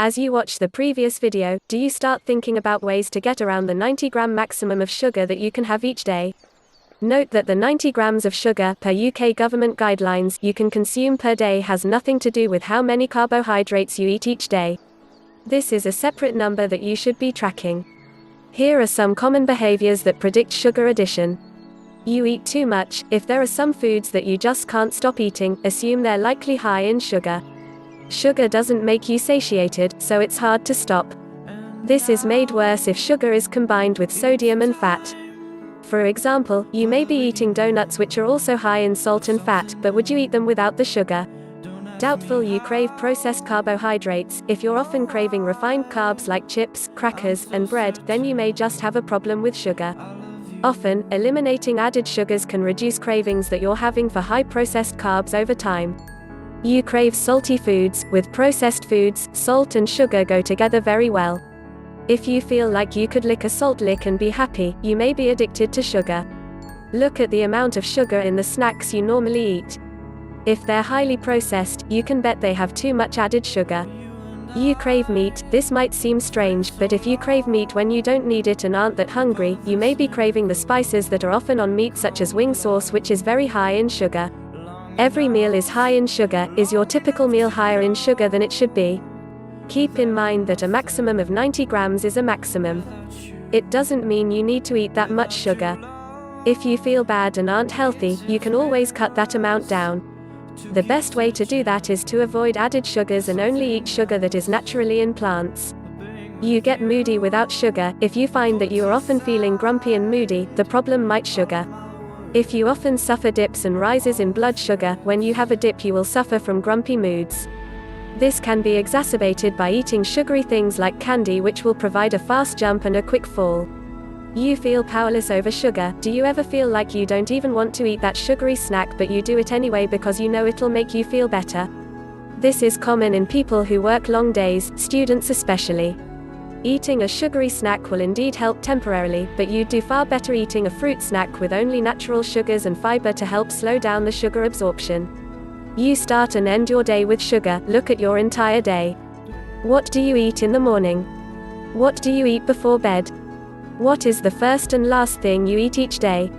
As you watch the previous video, do you start thinking about ways to get around the 90-gram maximum of sugar that you can have each day? Note that the 90 grams of sugar per UK government guidelines you can consume per day has nothing to do with how many carbohydrates you eat each day. This is a separate number that you should be tracking. Here are some common behaviors that predict sugar addition. You eat too much. If there are some foods that you just can't stop eating, assume they're likely high in sugar. Sugar doesn't make you satiated, so it's hard to stop. This is made worse if sugar is combined with sodium and fat. For example, you may be eating donuts which are also high in salt and fat, but would you eat them without the sugar? Doubtful. You crave processed carbohydrates. If you're often craving refined carbs like chips, crackers, and bread, then you may just have a problem with sugar. Often, eliminating added sugars can reduce cravings that you're having for high processed carbs over time. You crave salty foods. With processed foods, salt and sugar go together very well. If you feel like you could lick a salt lick and be happy, you may be addicted to sugar. Look at the amount of sugar in the snacks you normally eat. If they're highly processed, you can bet they have too much added sugar. You crave meat. This might seem strange, but if you crave meat when you don't need it and aren't that hungry, you may be craving the spices that are often on meat, such as wing sauce, which is very high in sugar. Every meal is high in sugar. Is your typical meal higher in sugar than it should be? Keep in mind that a maximum of 90 grams is a maximum. It doesn't mean you need to eat that much sugar. If you feel bad and aren't healthy, you can always cut that amount down. The best way to do that is to avoid added sugars and only eat sugar that is naturally in plants. You get moody without sugar. If you find that you are often feeling grumpy and moody, the problem might be sugar. If you often suffer dips and rises in blood sugar, when you have a dip you will suffer from grumpy moods. This can be exacerbated by eating sugary things like candy, which will provide a fast jump and a quick fall. You feel powerless over sugar. Do you ever feel like you don't even want to eat that sugary snack, but you do it anyway because you know it'll make you feel better? This is common in people who work long days, students especially. Eating a sugary snack will indeed help temporarily, but you'd do far better eating a fruit snack with only natural sugars and fiber to help slow down the sugar absorption. You start and end your day with sugar. Look at your entire day. What do you eat in the morning? What do you eat before bed? What is the first and last thing you eat each day?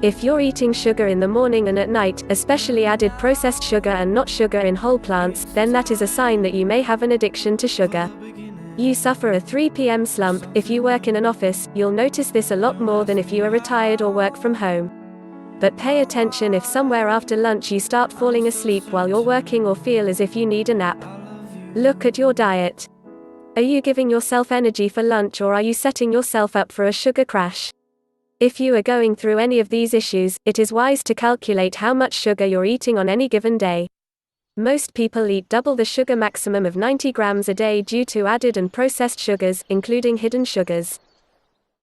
If you're eating sugar in the morning and at night, especially added processed sugar and not sugar in whole plants, then that is a sign that you may have an addiction to sugar. You suffer a 3 p.m. slump. If you work in an office, you'll notice this a lot more than if you are retired or work from home. But pay attention if somewhere after lunch you start falling asleep while you're working or feel as if you need a nap. Look at your diet. Are you giving yourself energy for lunch, or are you setting yourself up for a sugar crash? If you are going through any of these issues, it is wise to calculate how much sugar you're eating on any given day. Most people eat double the sugar maximum of 90 grams a day due to added and processed sugars, including hidden sugars.